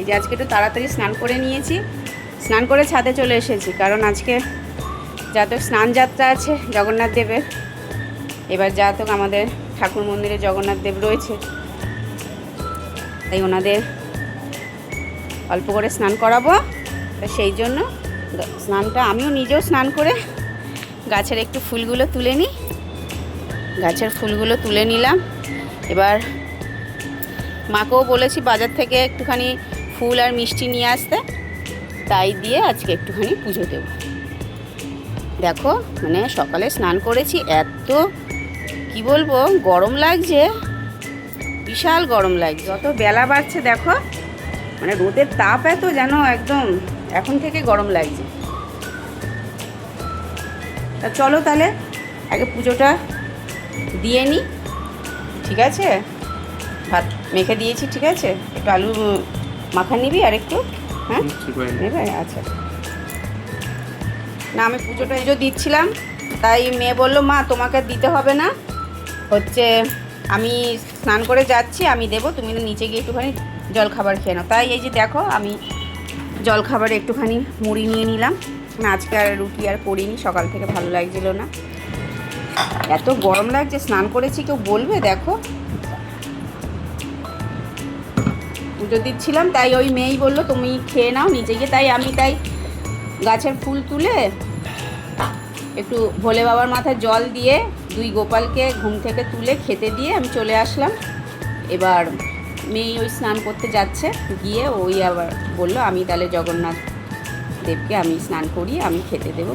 যে আজকে একটু তাড়াতাড়ি স্নান করে নিয়েছি, স্নান করে ছাদে চলে এসেছি, কারণ আজকে যাতক স্নান যাত্রা আছে জগন্নাথ দেবের। এবার যাতক আমাদের ঠাকুর মন্দিরে জগন্নাথ দেব রয়েছে, তাই ওনাদের অল্প করে স্নান করাবো। তো সেই জন্য স্নানটা আমিও নিজেও স্নান করে গাছের একটু ফুলগুলো তুলে নিই, গাছের ফুলগুলো তুলে নিলাম। এবার মাকেও বলেছি বাজার থেকে একটুখানি ফুল আর মিষ্টি নিয়ে আসতে, তাই দিয়ে আজকে একটুখানি পুজো দেব। দেখো মানে সকালে স্নান করেছি, এত কি বলবো গরম লাগছে, বিশাল গরম লাগছে। যত বেলা বাড়ছে দেখো মানে রোদের তাপ এত যেন একদম এখন থেকে গরম লাগছে। তা চলো তাহলে আগে পুজোটা দিয়ে নিই, ঠিক আছে? ভাত মেখে দিয়েছি, ঠিক আছে? একটু আলু মাখা নিবি আর একটু, হ্যাঁ নেবে? আচ্ছা না, আমি পুজো দিচ্ছিলাম, তাই মেয়ে বললো মা তোমাকে দিতে হবে না, হচ্ছে আমি স্নান করে যাচ্ছি, আমি দেবো, তুমি নিচে গিয়ে একটুখানি জলখাবার খেয়ে নাও। তাই এই যে দেখো আমি জলখাবারে একটুখানি মুড়ি নিয়ে নিলাম। আজকে আর রুটি আর করিনি, সকাল থেকে ভালো লাগছিল না, এত গরম লাগছে। স্নান করেছি কেউ বলবে? দেখো পুজো দিচ্ছিলাম, তাই ওই মেয়েই বললো তুমি খেয়ে নাও নিচে গিয়ে। তাই গাছের ফুল তুলে একটু ভোলে বাবার মাথায় জল দিয়ে দুই গোপালকে ঘুম থেকে তুলে খেতে দিয়ে আমি চলে আসলাম। এবার মেয়ে ওই স্নান করতে যাচ্ছে, গিয়ে ওই আবার বললো আমি তাহলে জগন্নাথ দেবকে আমি স্নান করি, আমি খেতে দেবো,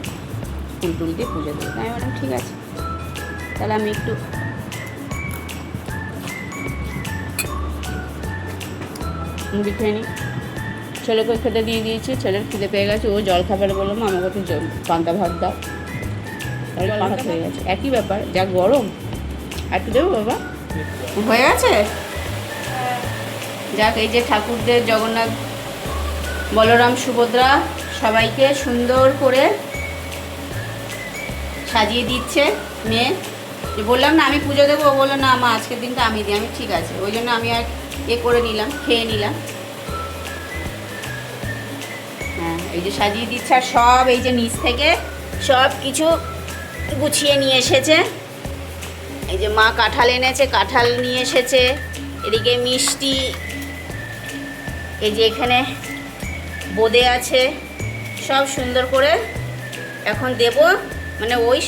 ফুল টুল দিয়ে পুজো দেবো। তাই বললাম ঠিক আছে, তাহলে আমি একটু মুড়ি খেয়ে নিই। ছেলেকে খেতে দিয়ে দিয়েছি, ছেলের খিদে পেয়ে গেছে, ও জল খাবারে বললাম আমাকে একটু পান্তা ভাত দাও, তাহলে ভাত হয়ে গেছে। একই ব্যাপার, যা গরম। আর একটু দেবো বাবা? হয়ে গেছে। যাক, এই যে ঠাকুরদের জগন্নাথ বলরাম সুভদ্রা সবাইকে সুন্দর করে সাজিয়ে দিচ্ছে মেয়ে। যে বললাম না আমি পুজো দেবো, ও বললো না মা আজকের দিনটা আমি দিই। আমি ঠিক আছে, ওই জন্য আমি আর করে নিলাম, খেয়ে নিলাম। হ্যাঁ, এই যে সাজিয়ে দিচ্ছে, আর সব এই যে নিচ থেকে সব কিছু গুছিয়ে নিয়ে এসেছে। এই যে মা কাঁঠাল এনেছে, কাঁঠাল নিয়ে এসেছে, এদিকে মিষ্টি, এই যে এখানে বোঁদে আছে, সব সুন্দর করে এখন দেব, মানে ওই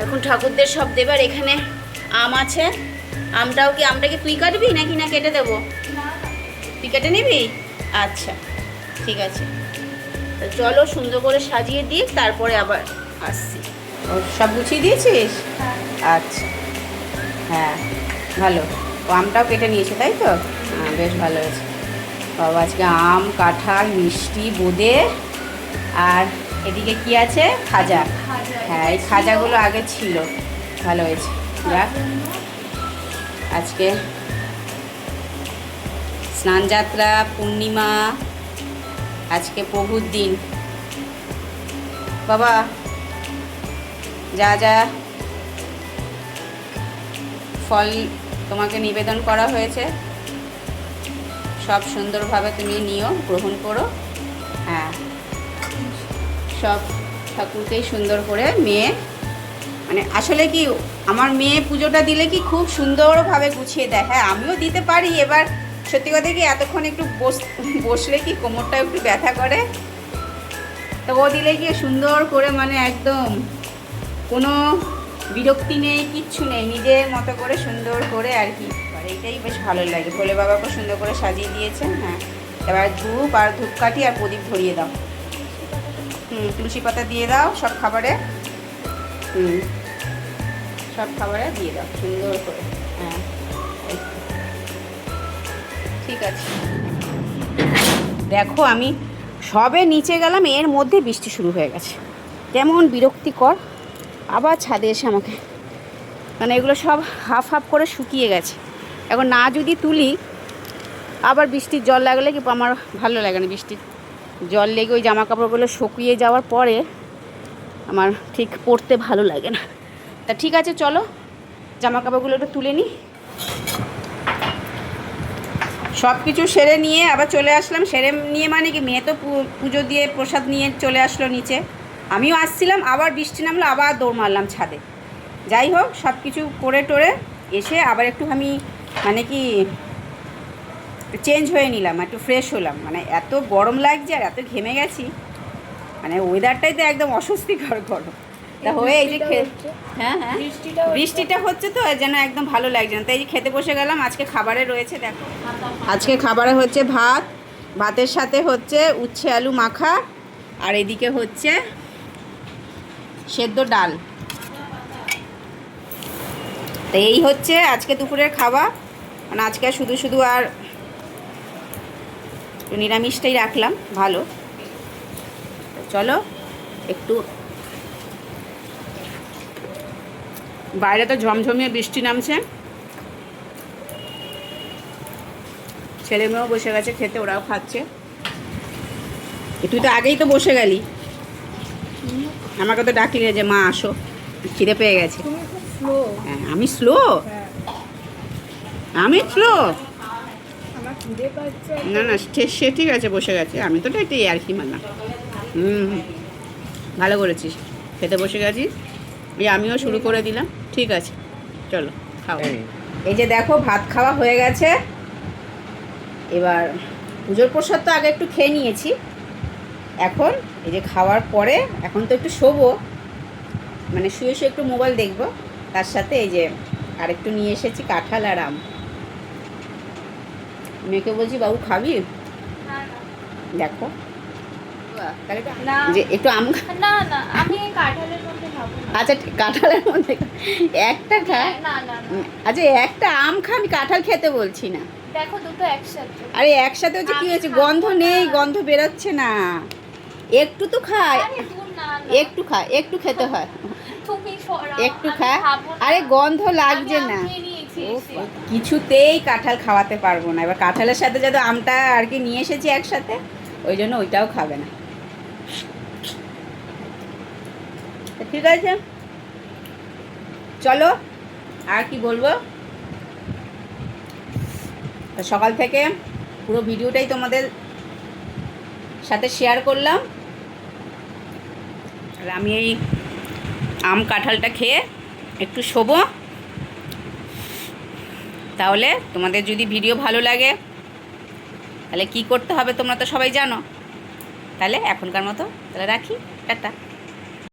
এখন ঠাকুরদের সব দেবে। আর এখানে আম আছে, আমটা কি তুই কাটবি নাকি না কেটে দেবো? তুই কেটে নিবি? আচ্ছা ঠিক আছে, চলো সুন্দর করে সাজিয়ে দিই, তারপরে আবার আসছি। সব গুছিয়ে দিয়েছিস? আচ্ছা হ্যাঁ ভালো, ও আমটাও কেটে নিয়েছে তাই তো? হ্যাঁ বেশ ভালো হয়েছে বাবা। আজকে আম, কাঁঠাল, মিষ্টি, বোঁদে, আর এদিকে কি আছে? খাজা। হ্যাঁ এই খাজাগুলো আগে ছিল, ভালো হয়েছে। যাক, আজকে স্নানযাত্রা, পূর্ণিমা, আজকে প্রভুর দিন বাবা। যা যা ফল তোমাকে নিবেদন করা হয়েছে সব সুন্দরভাবে তুমি নিও, গ্রহণ করো। হ্যাঁ, সব ঠাকুরকেই সুন্দর করে মেয়ে, মানে আসলে কি আমার মেয়ে পুজোটা দিলে কি খুব সুন্দরভাবে গুছিয়ে দেয়। হ্যাঁ আমিও দিতে পারি, এবার সত্যি কথা কি এতক্ষণ একটু বসলে কি কোমরটা একটু ব্যথা করে, তো ও দিলে কি সুন্দর করে মানে একদম কোনো বিরক্তি নেই, কিচ্ছু নেই, নিজের মতো করে সুন্দর করে আর কি। এইটাই বেশ ভালো লাগে। ভোলে বাবাকে সুন্দর করে সাজিয়ে দিয়েছেন। হ্যাঁ, এবার ধূপ আর ধূপকাঠি আর প্রদীপ ধরিয়ে দাও। তুলসী পাতা দিয়ে দাও সব খাবারে, সব খাবারে দিয়ে দাও সুন্দর করে। হ্যাঁ ঠিক আছে। দেখো আমি সবে নিচে গেলাম, এর মধ্যে বৃষ্টি শুরু হয়ে গেছে, কেমন বিরক্তিকর। আবার ছাদে এসে আমাকে, মানে এগুলো সব হাফ হাফ করে শুকিয়ে গেছে, এখন না যদি তুলি আবার বৃষ্টির জল লাগলে কি আমার ভালো লাগে না। বৃষ্টির জল লেগে ওই জামা কাপড়গুলো শুকিয়ে যাওয়ার পরে আমার ঠিক পরতে ভালো লাগে না। তা ঠিক আছে চলো জামা কাপড়গুলো একটু তুলে নিই। সব কিছু সেরে নিয়ে আবার চলে আসলাম। সেরে নিয়ে মানে কি, মেয়ে তো পুজো দিয়ে প্রসাদ নিয়ে চলে আসলো নিচে, আমিও আসছিলাম, আবার বৃষ্টি নামলো, আবার দৌড় মারলাম ছাদে। যাই হোক, সব কিছু করে টোরে এসে আবার একটু আমি মানে কি চেঞ্জ হয়ে নিলাম, একটু ফ্রেশ হলাম। মানে এত গরম লাগছে আর এত ঘেমে গেছি, মানে ওয়েদারটাই তো একদম অস্বস্তিকর গরম। তা হয়ে এই যে হ্যাঁ হ্যাঁ বৃষ্টিটা হচ্ছে তো যেন একদম ভালো লাগছে না। তাই এই যে খেতে বসে গেলাম। আজকে খাবারে রয়েছে, দেখো আজকে খাবারে হচ্ছে ভাত, ভাতের সাথে হচ্ছে উচ্ছে আলু মাখা, আর এদিকে হচ্ছে সেদ্ধ ডাল। তো এই হচ্ছে আজকে দুপুরের খাবার। মানে আজকে শুধু শুধু আর নিরামিষটাই রাখলাম, ভালো। চলো একটু, বাইরে তো ঝমঝমিয়ে বৃষ্টি নামছে, ছেলে মেয়েও বসে গেছে খেতে, ওরাও খাচ্ছে। তুই তো আগেই তো বসে গেলি, আমাকে তো ডাকলি যে মা আসো, খিদে পেয়ে গেছে। হ্যাঁ আমি স্লো, আমি স্লো না না, সে ঠিক আছে, বসে গেছে। আমি তো এটাই আর কি মানলাম। ভালো করেছিস, খেতে বসে গেছিস। এই আমিও শুরু করে দিলাম, ঠিক আছে চলো খাও। এই যে দেখো ভাত খাওয়া হয়ে গেছে। এবার পুজোর প্রসাদ তো আগে একটু খেয়ে নিয়েছি, এখন এই যে খাওয়ার পরে এখন তো একটু শোবো, মানে শুয়ে শুয়ে একটু মোবাইল দেখবো। তার সাথে এই যে আরেকটু নিয়ে এসেছি কাঁঠাল আর আম। মেয়েকে বলছি বাবু খাবি, দেখো তাহলে যে একটু আম না না, আমি কাঁঠালের মধ্যে খাবো না। আচ্ছা কাঁঠালের মধ্যে একটা খা। না না না, আচ্ছা একটা আম খা, আমি কাঁঠাল খেতে বলছি না। দেখো দুটো একসাথে। আরে একসাথে হচ্ছে কি হয়েছে, গন্ধ নেই, গন্ধ বেরোচ্ছে না, একটু তো খায়, আরে দূর না না, একটু খা, একটু খেতে হয়, তুমি সরাও, একটু আমি খা। খাবো না। আরে গন্ধ লাগছে আমি না, খেয়ে নিয়েছি এসে। কিছুতেই কাঁঠাল খাওয়াতে পারবো না। এবার কাঁঠালের সাথে যদি আমটা আর কি নিয়ে এসেছি একসাথে, ওই জন্য ওইটাও খাবে না। ঠিক আছে চলো, আর কি বলবো, সকাল থেকে পুরো ভিডিওটাই তোমাদের সাথে শেয়ার করলাম। আর আমি এই আম কাঁঠালটা খেয়ে একটু শোবো। তাহলে তোমাদের যদি ভিডিও ভালো লাগে তাহলে কি করতে হবে তোমরা তো সবাই জানো। তাহলে এখনকার মতো তাহলে রাখি, টাটা।